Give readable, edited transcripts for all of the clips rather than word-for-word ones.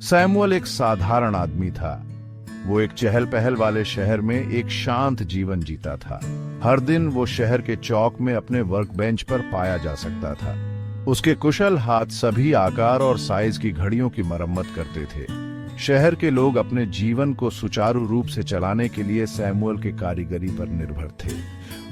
Samuel एक साधारण आदमी था। वो एक चहल पहल वाले शहर में एक शांत जीवन जीता था। हर दिन वो शहर के चौक में अपने वर्क बेंच पर पाया जा सकता था। उसके कुशल हाथ सभी आकार और साइज की घड़ियों की मरम्मत करते थे। शहर के लोग अपने जीवन को सुचारू रूप से चलाने के लिए सैमुअल के कारीगरी पर निर्भर थे।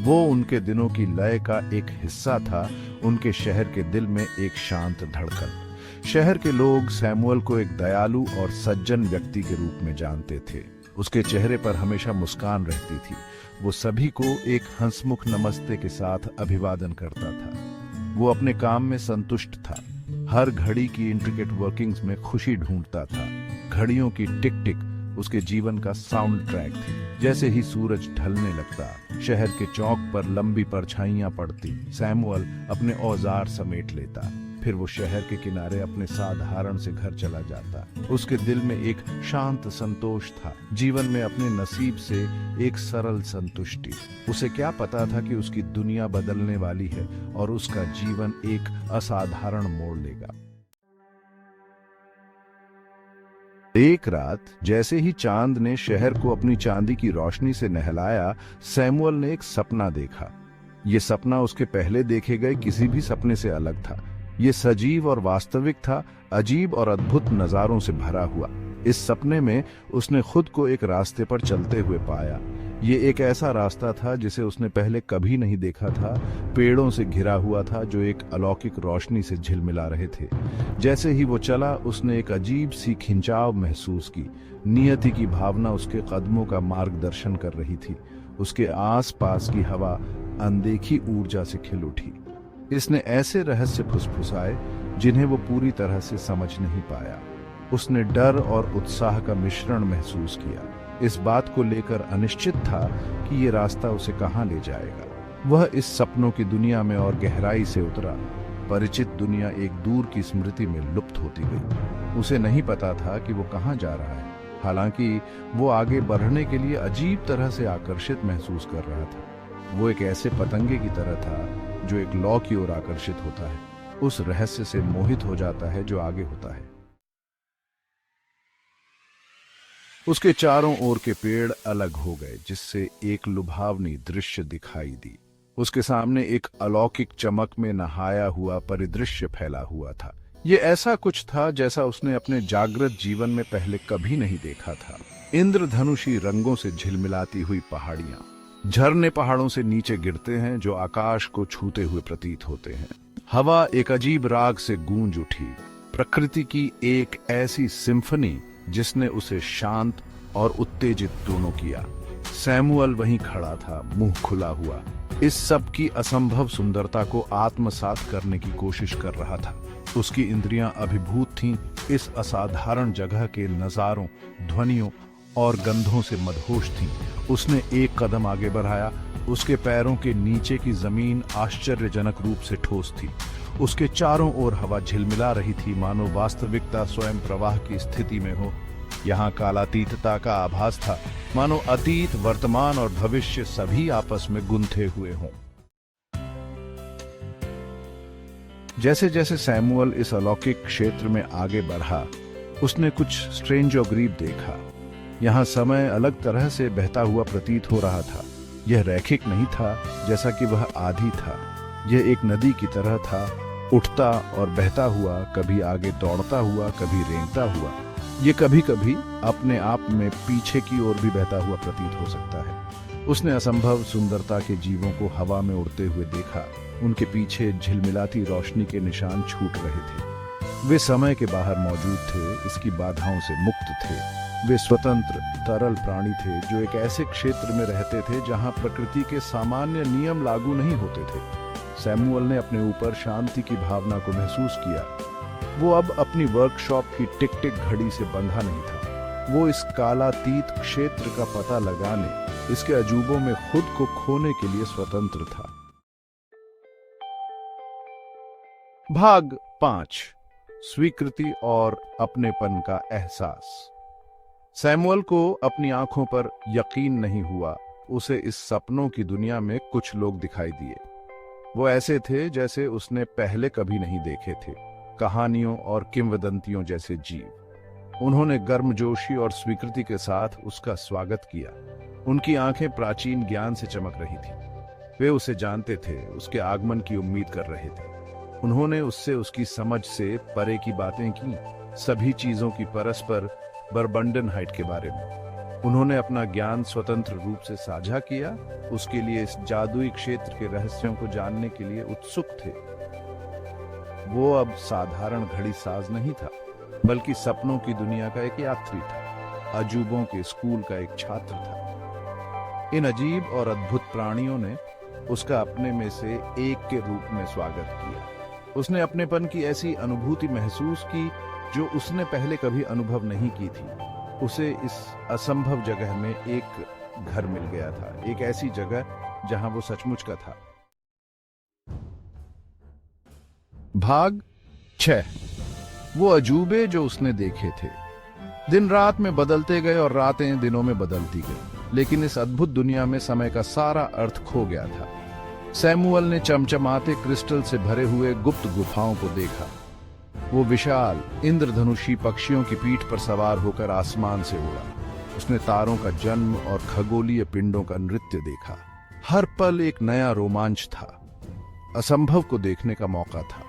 वो उनके दिनों की लय का एक हिस्सा था, उनके शहर के दिल में एक शांत धड़कन। शहर के लोग सैमुअल को एक दयालु और सज्जन व्यक्ति के रूप में जानते थे। उसके चेहरे पर हमेशा मुस्कान रहती थी। वो सभी को एक हंसमुख नमस्ते के साथ अभिवादन करता था। वो अपने काम में संतुष्ट था। हर घड़ी की इंट्रिकेट वर्किंग्स में खुशी ढूंढता था। घड़ियों की टिक टिक उसके जीवन का साउंड ट्रैक थी। जैसे ही सूरज ढलने लगता, शहर के चौक पर लंबी परछाइयां पड़ती, सैमुअल अपने औजार समेट लेता। फिर वो शहर के किनारे अपने साधारण से घर चला जाता। उसके दिल में एक शांत संतोष था, जीवन में अपने नसीब से एक सरल संतुष्टि। उसे क्या पता था कि उसकी दुनिया बदलने वाली है और उसका जीवन एक असाधारण मोड़ लेगा। एक रात जैसे ही चांद ने शहर को अपनी चांदी की रोशनी से नहलाया, सैमुअल ने एक सपना देखा। ये सपना उसके पहले देखे गए किसी भी सपने से अलग था। ये सजीव और वास्तविक था, अजीब और अद्भुत नजारों से भरा हुआ। इस सपने में उसने खुद को एक रास्ते पर चलते हुए पाया। ये एक ऐसा रास्ता था जिसे उसने पहले कभी नहीं देखा था। पेड़ों से घिरा हुआ था जो एक अलौकिक रोशनी से झिलमिला रहे थे। जैसे ही वो चला, उसने एक अजीब सी खिंचाव महसूस की। नियति की भावना उसके कदमों का मार्गदर्शन कर रही थी। उसके आसपास की हवा अनदेखी ऊर्जा से खिल उठी। इसने ऐसे रहस्य फुसफुसाए जिन्हें वो पूरी तरह से समझ नहीं पाया। उसने डर और उत्साह का मिश्रण महसूस किया। इस बात को लेकर अनिश्चित था कि ये रास्ता उसे कहाँ ले जाएगा। वह इस सपनों की दुनिया में और गहराई से उतरा। परिचित दुनिया एक दूर की स्मृति में लुप्त होती गई। उसे नहीं पता था कि वो कहाँ जा रहा है, हालांकि वो आगे बढ़ने के लिए अजीब तरह से आकर्षित महसूस कर रहा था। वो एक ऐसे पतंगे की तरह था जो एक लौ की ओर आकर्षित होता है, उस रहस्य से मोहित हो जाता है जो आगे होता है। उसके चारों ओर के पेड़ अलग हो गए, जिससे एक लुभावनी दृश्य दिखाई दी। उसके सामने एक अलौकिक चमक में नहाया हुआ परिदृश्य फैला हुआ था। ये ऐसा कुछ था जैसा उसने अपने जागृत जीवन में पहले कभी नहीं देखा था। इंद्रधनुषी रंगों से झिलमिलाती हुई पहाड़ियां, झरने पहाड़ों से नीचे गिरते हैं जो आकाश को छूते हुए प्रतीत होते हैं। हवा एक अजीब राग से गूंज उठी। प्रकृति की एक ऐसी सिम्फनी जिसने उसे शांत और उत्तेजित दोनों किया। सैमुअल वहीं खड़ा था, मुंह खुला हुआ, इस सब की असंभव सुंदरता को आत्मसात करने की कोशिश कर रहा था। उसकी इंद्रियां अभिभूत थीं, इस असाधारण जगह के नजारों, ध्वनियों और गंधों से मदहोश थी। उसने एक कदम आगे बढ़ाया। उसके पैरों के नीचे की जमीन आश्चर्यजनक रूप से ठोस थी। उसके चारों ओर हवा झिलमिला रही थी, मानो वास्तविकता स्वयं प्रवाह की स्थिति में हो। यहाँ कालातीतता का आभास था, मानो अतीत, वर्तमान और भविष्य सभी आपस में गुंथे हुए हों। जैसे जैसे सैमुअल इस अलौकिक क्षेत्र में आगे बढ़ा, उसने कुछ स्ट्रेंज और गरीब देखा। यहाँ समय अलग तरह से बहता हुआ प्रतीत हो रहा था। यह रैखिक नहीं था जैसा कि वह आधी था। यह एक नदी की तरह था, उठता और बहता हुआ, कभी आगे दौड़ता हुआ, कभी रेंगता हुआ। ये कभी कभी अपने आप में पीछे की ओर भी बहता हुआ प्रतीत हो सकता है। उसने असंभव सुंदरता के जीवों को हवा में उड़ते हुए देखा। उनके पीछे झिलमिलाती रोशनी के निशान छूट रहे थे। वे समय के बाहर मौजूद थे, इसकी बाधाओं से मुक्त थे। वे स्वतंत्र, तरल प्राणी थे जो एक ऐसे क्षेत्र में रहते थे जहां प्रकृति के सामान्य नियम लागू नहीं होते थे। सैमुअल ने अपने ऊपर शांति की भावना को महसूस किया। वो अब अपनी वर्कशॉप की टिक टिक घड़ी से बंधा नहीं था। वो इस कालातीत क्षेत्र का पता लगाने, इसके अजूबों में खुद को खोने के लिए स्वतंत्र था। भाग 5, स्वीकृति और अपनेपन का एहसास। सैमुअल को अपनी आंखों पर यकीन नहीं हुआ। उसे इस सपनों की दुनिया में कुछ लोग दिखाई दिए। वो ऐसे थे जैसे उसने पहले कभी नहीं देखे थे, कहानियों और किंवदंतियों जैसे जीव। उन्होंने गर्मजोशी और स्वीकृति के साथ उसका स्वागत किया। उनकी आंखें प्राचीन ज्ञान से चमक रही थीं। वे उसे जानते थे, उसके आगमन की उम्मीद कर रहे थे। उन्होंने उससे उसकी समझ से परे की बातें की, सभी चीजों की परस्पर बरबंडन हाइट के बारे में। उन्होंने अपना ज्ञान स्वतंत्र रूप से साझा किया, उसके लिए इस जादुई क्षेत्र के रहस्यों को जानने के लिए उत्सुक थे। वो अब साधारण घड़ी साज नहीं था, बल्कि सपनों की दुनिया का एक यात्री था, अजूबों के स्कूल का एक छात्र था। इन अजीब और अद्भुत प्राणियों ने उसका अपने में से एक के रूप में स्वागत किया। उसने अपनेपन की ऐसी अनुभूति महसूस की जो उसने पहले कभी अनुभव नहीं की थी। उसे इस असंभव जगह में एक घर मिल गया था, एक ऐसी जगह जहां वो सचमुच का था। भाग 6। वो अजूबे जो उसने देखे थे। दिन रात में बदलते गए और रातें दिनों में बदलती गई, लेकिन इस अद्भुत दुनिया में समय का सारा अर्थ खो गया था। सैमुअल ने चमचमाते क्रिस्टल से भरे हुए गुप्त गुफाओं को देखा। वो विशाल इंद्रधनुषी पक्षियों की पीठ पर सवार होकर आसमान से उड़ा। उसने तारों का जन्म और खगोलीय पिंडों का नृत्य देखा। हर पल एक नया रोमांच था, असंभव को देखने का मौका था।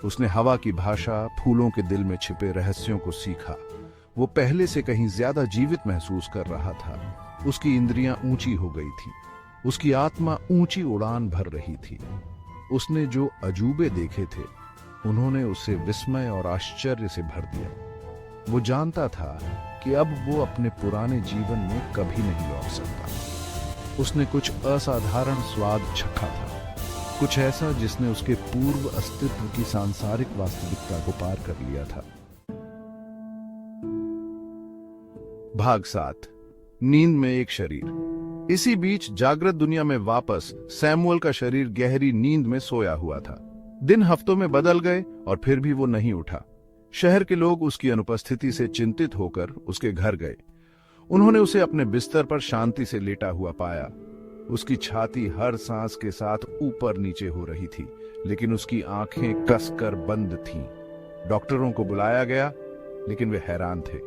उसने हवा की भाषा, फूलों के दिल में छिपे रहस्यों को सीखा। वो पहले से कहीं ज्यादा जीवित महसूस कर रहा था। उसकी इंद्रियां ऊंची हो गई थी, उसकी आत्मा ऊंची उड़ान भर रही थी। उसने जो अजूबे देखे थे, उन्होंने उसे विस्मय और आश्चर्य से भर दिया। वो जानता था कि अब वो अपने पुराने जीवन में कभी नहीं लौट सकता। उसने कुछ असाधारण स्वाद चखा था, कुछ ऐसा जिसने उसके पूर्व अस्तित्व की सांसारिक वास्तविकता को पार कर लिया था। भाग 7। नींद में एक शरीर। इसी बीच जागृत दुनिया में वापस सैमुअल का शरीर गहरी नींद में सोया हुआ था। दिन हफ्तों में बदल गए और फिर भी वो नहीं उठा। शहर के लोग उसकी अनुपस्थिति से चिंतित होकर उसके घर गए। उन्होंने उसे अपने बिस्तर पर शांति से लेटा हुआ पाया। उसकी छाती हर सांस के साथ ऊपर नीचे हो रही थी, लेकिन उसकी आंखें कसकर बंद थीं। डॉक्टरों को बुलाया गया, लेकिन वे हैरान थे।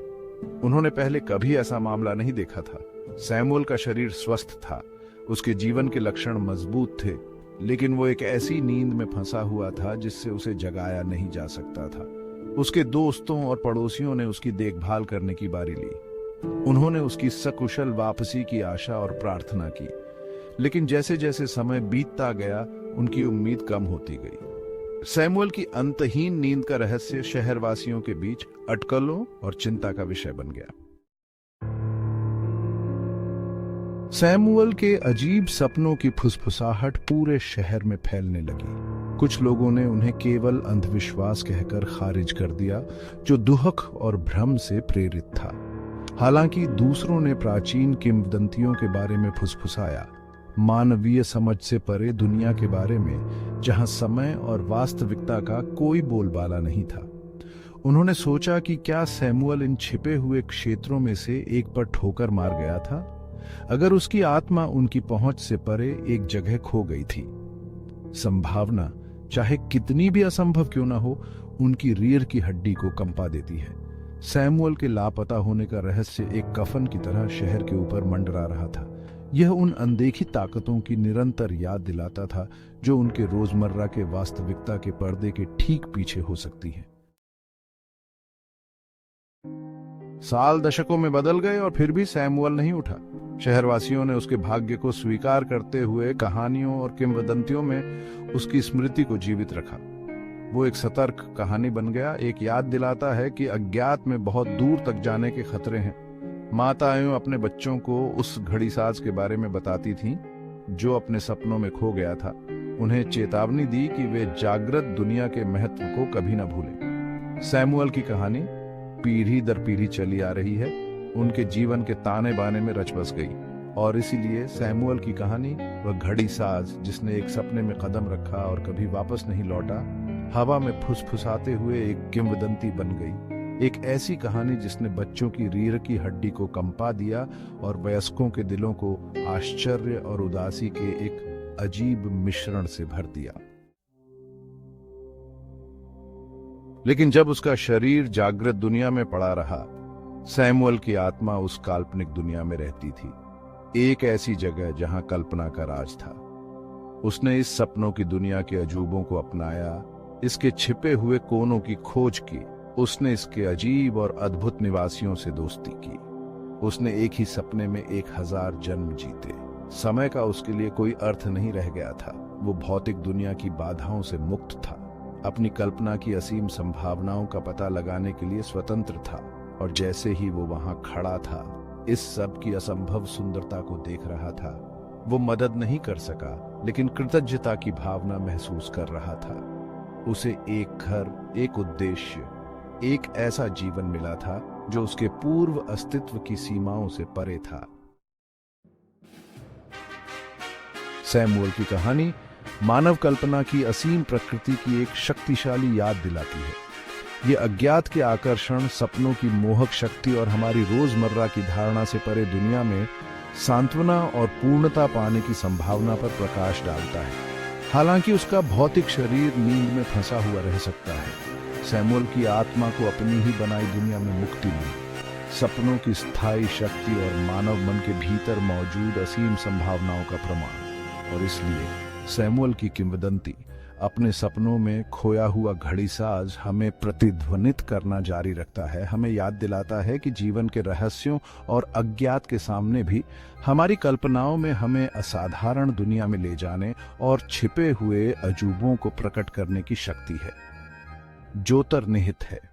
उन्होंने पहले कभी ऐसा मामला नहीं देखा था। सैमुअल का शरीर स्वस्थ था, उसके जीवन के लक्षण मजबूत थे, लेकिन वो एक ऐसी नींद में फंसा हुआ था जिससे उसे जगाया नहीं जा सकता था। उसके दोस्तों और पड़ोसियों ने उसकी देखभाल करने की बारी ली। उन्होंने उसकी सकुशल वापसी की आशा और प्रार्थना की, लेकिन जैसे जैसे समय बीतता गया, उनकी उम्मीद कम होती गई। सैमुअल की अंतहीन नींद का रहस्य शहरवासियों के बीच अटकलों और चिंता का विषय बन गया। सैमुअल के अजीब सपनों की फुसफुसाहट पूरे शहर में फैलने लगी। कुछ लोगों ने उन्हें केवल अंधविश्वास कहकर खारिज कर दिया, जो दुहक और भ्रम से प्रेरित था। हालांकि दूसरों ने प्राचीन किंवदंतियों के बारे में फुसफुसाया, मानवीय समझ से परे दुनिया के बारे में, जहां समय और वास्तविकता का कोई बोलबाला नहीं था। उन्होंने सोचा कि क्या सैमुअल इन छिपे हुए क्षेत्रों में से एक पर ठोकर मार गया था? अगर उसकी आत्मा उनकी पहुंच से परे एक जगह खो गई थी। संभावना, चाहे कितनी भी असंभव क्यों ना हो, उनकी रीढ़ की हड्डी को कंपा देती है। सैमुअल के लापता होने का रहस्य एक कफन की तरह शहर के ऊपर मंडरा रहा था। यह उन अनदेखी ताकतों की निरंतर याद दिलाता था जो उनके रोजमर्रा के वास्तविकता के पर्दे के ठीक पीछे हो सकती है। साल दशकों में बदल गए और फिर भी सैमुअल नहीं उठा। शहरवासियों ने उसके भाग्य को स्वीकार करते हुए कहानियों और किंवदंतियों में उसकी स्मृति को जीवित रखा। वो एक सतर्क कहानी बन गया, एक याद दिलाता है कि अज्ञात में बहुत दूर तक जाने के खतरे हैं। माताएं अपने बच्चों को उस घड़ीसाज के बारे में बताती थीं जो अपने सपनों में खो गया था। उन्हें चेतावनी दी कि वे जागृत दुनिया के महत्व को कभी न भूलें। सैमुअल की कहानी पीढ़ी दर पीढ़ी चली आ रही है, उनके जीवन के ताने बाने में रच बस गई। और इसीलिए सैमुअल की कहानी, वह घड़ी साज जिसने एक सपने में कदम रखा और कभी वापस नहीं लौटा, हवा में फुसफुसाते हुए एक किंवदंती बन गई। एक ऐसी कहानी जिसने बच्चों की रीढ़ की हड्डी को कंपा दिया और वयस्कों के दिलों को आश्चर्य और उदासी के एक अजीब मिश्रण से भर दिया। लेकिन जब उसका शरीर जागृत दुनिया में पड़ा रहा, सैमुअल की आत्मा उस काल्पनिक दुनिया में रहती थी, एक ऐसी जगह जहां कल्पना का राज था। उसने इस सपनों की दुनिया के अजूबों को अपनाया, इसके छिपे हुए कोनों की खोज की। उसने इसके अजीब और अद्भुत निवासियों से दोस्ती की। उसने एक ही सपने में 1000 जन्म जीते। समय का उसके लिए कोई अर्थ नहीं रह गया था। वो भौतिक दुनिया की बाधाओं से मुक्त था, अपनी कल्पना की असीम संभावनाओं का पता लगाने के लिए स्वतंत्र था। और जैसे ही वो वहां खड़ा था, इस सब की असंभव सुंदरता को देख रहा था, वो मदद नहीं कर सका, लेकिन कृतज्ञता की भावना महसूस कर रहा था। उसे एक घर, एक उद्देश्य, एक ऐसा जीवन मिला था जो उसके पूर्व अस्तित्व की सीमाओं से परे था। सैमुअल की कहानी मानव कल्पना की असीम प्रकृति की एक शक्तिशाली याद दिलाती है। ये अज्ञात के आकर्षण, सपनों की मोहक शक्ति और हमारी रोजमर्रा की धारणा से परे दुनिया में सांत्वना और पूर्णता पाने की संभावना पर प्रकाश डालता है। हालांकि उसका भौतिक शरीर नींद में फंसा हुआ रह सकता है, सैमुअल की आत्मा को अपनी ही बनाई दुनिया में मुक्ति मिली। सपनों की स्थायी शक्ति और मानव मन के भीतर मौजूद असीम संभावनाओं का प्रमाण। और इसलिए सैमुअल की किंवदंती अपने सपनों में खोया हुआ घड़ीसाज हमें प्रतिध्वनित करना जारी रखता है, हमें याद दिलाता है कि जीवन के रहस्यों और अज्ञात के सामने भी हमारी कल्पनाओं में हमें असाधारण दुनिया में ले जाने और छिपे हुए अजूबों को प्रकट करने की शक्ति है जो अंतर्निहित है।